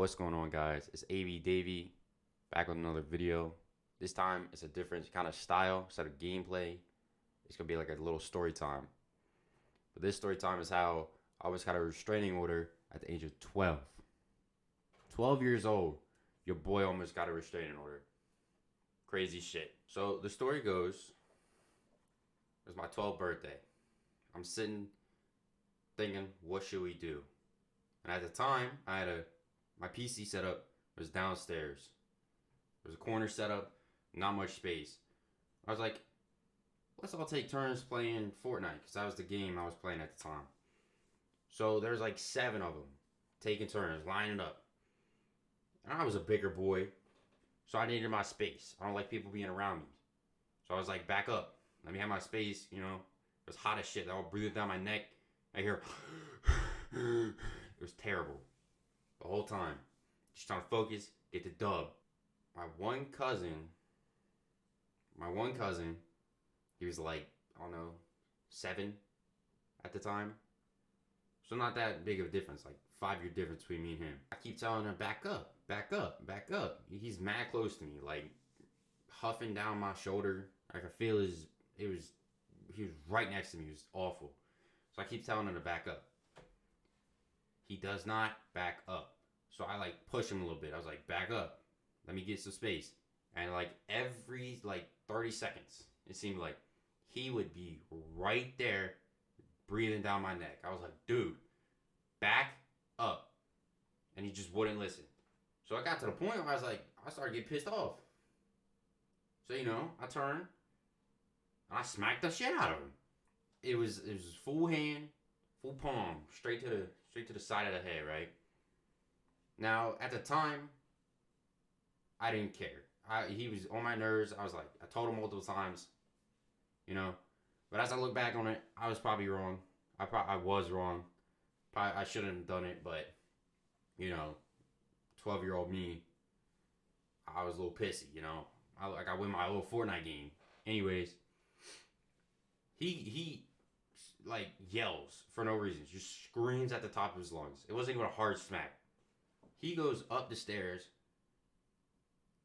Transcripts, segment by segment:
What's going on, guys? It's AB Davey back with another video. This time it's a different kind of style instead of gameplay. It's gonna be like a little story time. But this story time is how I was got a restraining order at the age of 12. 12 years old, your boy almost got a restraining order. Crazy shit. So the story goes, it was my 12th birthday. I'm sitting thinking, what should we do? And at the time, my PC setup was downstairs. There was a corner setup, not much space. I was like, let's all take turns playing Fortnite, because that was the game I was playing at the time. So there's like 7 of them taking turns, lining up. And I was a bigger boy, so I needed my space. I don't like people being around me. So I was like, back up. Let me have my space, you know. It was hot as shit. They all breathing down my neck. I hear, it was terrible. The whole time. Just trying to focus, get the dub. My one cousin, he was like, I don't know, 7 at the time. So not that big of a difference, like 5-year difference between me and him. I keep telling him, back up, back up, back up. He's mad close to me, like huffing down my shoulder. I could feel he was right next to me. It was awful. So I keep telling him to back up. He does not back up. So I like push him a little bit. I was like, back up. Let me get some space. And like every like 30 seconds, it seemed like he would be right there breathing down my neck. I was like, dude, back up. And he just wouldn't listen. So I got to the point where I started getting pissed off. So, you know, I turned and I smacked the shit out of him. It was full hand, full palm, straight to the side of the head, right? Now, at the time, I didn't care. He was on my nerves. I was like, I told him multiple times, you know. But as I look back on it, I was probably wrong. I was wrong. Probably I shouldn't have done it, but, you know, 12-year-old me, I was a little pissy, you know. I win my little Fortnite game. Anyways, he like yells for no reason, just screams at the top of his lungs. It wasn't even a hard smack. He goes up the stairs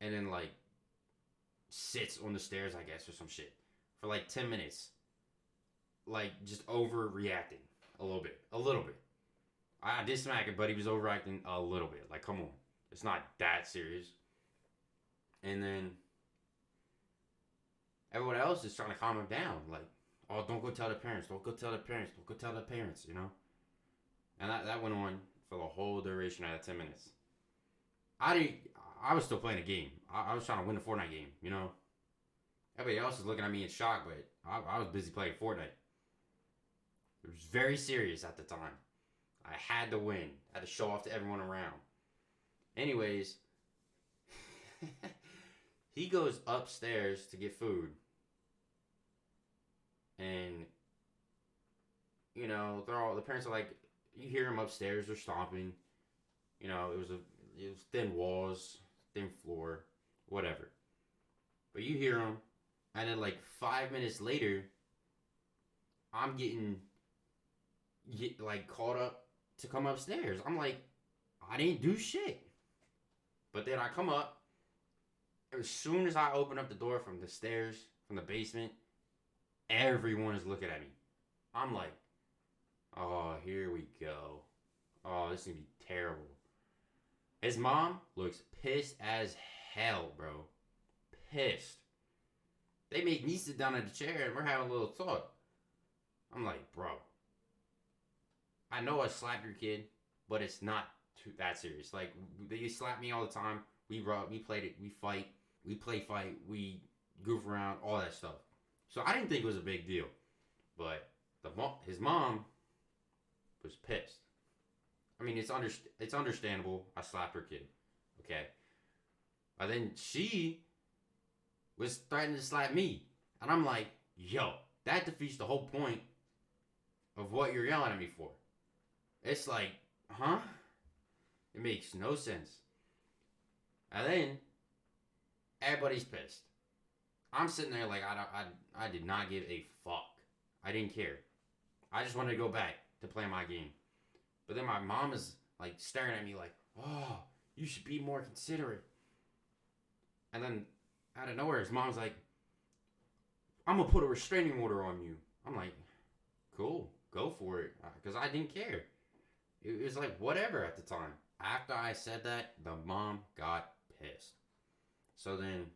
and then like sits on the stairs, I guess, or some shit for like 10 minutes. Like just overreacting a little bit. I did smack it, but he was overacting a little bit. Like, come on. It's not that serious. And then everyone else is trying to calm him down. Like, oh, don't go tell the parents. Don't go tell the parents. Don't go tell the parents, you know? And that went on for the whole duration of that 10 minutes. I was still playing a game. I was trying to win the Fortnite game, you know? Everybody else was looking at me in shock, but I was busy playing Fortnite. It was very serious at the time. I had to win. I had to show off to everyone around. Anyways, he goes upstairs to get food. And, you know, the parents are like, you hear them upstairs, they're stomping. You know, it was thin walls, thin floor, whatever. But you hear them, and then like 5 minutes later, I'm getting like caught up to come upstairs. I'm like, I didn't do shit. But then I come up, as soon as I open up the door from the stairs, from the basement, everyone is looking at me. I'm like, oh, here we go. Oh, this is gonna be terrible. His mom looks pissed as hell, bro. Pissed. They make me sit down in the chair and we're having a little talk. I'm like, bro, I know I slapped your kid, but it's not that serious. Like, they slap me all the time. We played it, we fight, we play fight, we goof around, all that stuff. So I didn't think it was a big deal. But his mom was pissed. I mean, it's understandable. I slapped her kid. Okay. But then she was threatening to slap me. And I'm like, yo, that defeats the whole point of what you're yelling at me for. It's like, huh? It makes no sense. And then everybody's pissed. I'm sitting there like I did not give a fuck. I didn't care. I just wanted to go back to play my game. But then my mom is like staring at me like, oh, You should be more considerate. And then out of nowhere, his mom's like, I'm gonna put a restraining order on you. I'm like, cool, go for it. Because I didn't care. It was like, whatever at the time. After I said that, the mom got pissed. So then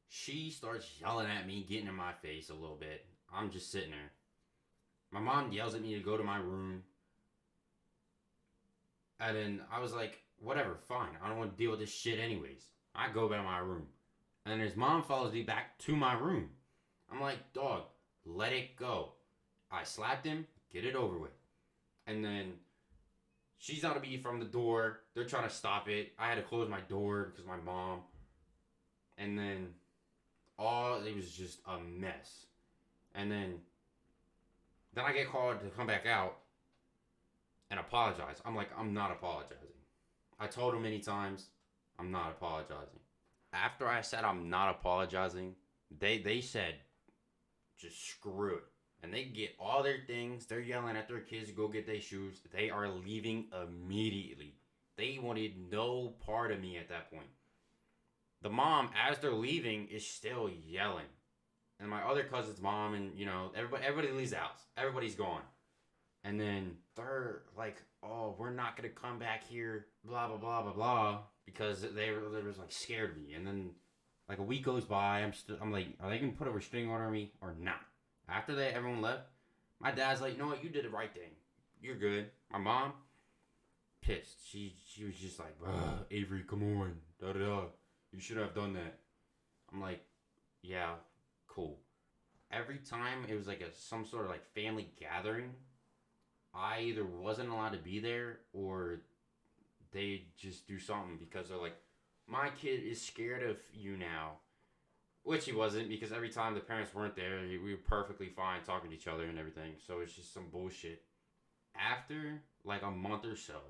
she starts yelling at me, getting in my face a little bit. I'm just sitting there. My mom yells at me to go to my room. And then I was like, whatever, fine. I don't want to deal with this shit anyways. I go back to my room. And his mom follows me back to my room. I'm like, dog, let it go. I slapped him, get it over with. And then she's out of me from the door. They're trying to stop it. I had to close my door because my mom. And then it was just a mess. And then I get called to come back out and apologize. I'm like, I'm not apologizing. I told him many times, I'm not apologizing. After I said I'm not apologizing, they said, just screw it. And they get all their things. They're yelling at their kids to go get their shoes. They are leaving immediately. They wanted no part of me at that point. The mom, as they're leaving, is still yelling. And my other cousin's mom and, everybody leaves the house. Everybody's gone. And then they're like, oh, we're not going to come back here, blah, blah, blah, blah, blah. Because they was like scared of me. And then like a week goes by. I'm like, are they going to put a restraining order on me or not? After everyone left, my dad's like, you know what, you did the right thing. You're good. My mom, pissed. She was just like, Avery, come on, da da da. You should have done that. I'm like, yeah, cool. Every time it was like some sort of like family gathering, I either wasn't allowed to be there or they just do something because they're like, my kid is scared of you now. Which he wasn't, because every time the parents weren't there, we were perfectly fine talking to each other and everything. So it's just some bullshit. After like a month or so,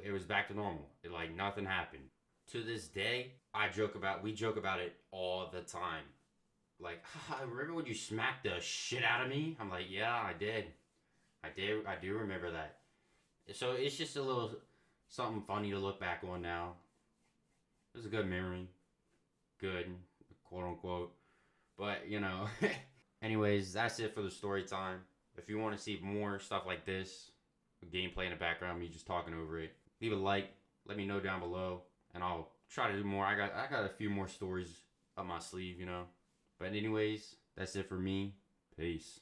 it was back to normal. Like nothing happened. To this day, we joke about it all the time. Like, remember when you smacked the shit out of me? I'm like, yeah, I did. I do remember that. So it's just a little something funny to look back on now. It was a good memory. Good. Quote unquote. But, anyways, that's it for the story time. If you want to see more stuff like this, with gameplay in the background, me just talking over it, leave a like, let me know down below, and I'll try to do more. I got a few more stories up my sleeve, But anyways, that's it for me. Peace.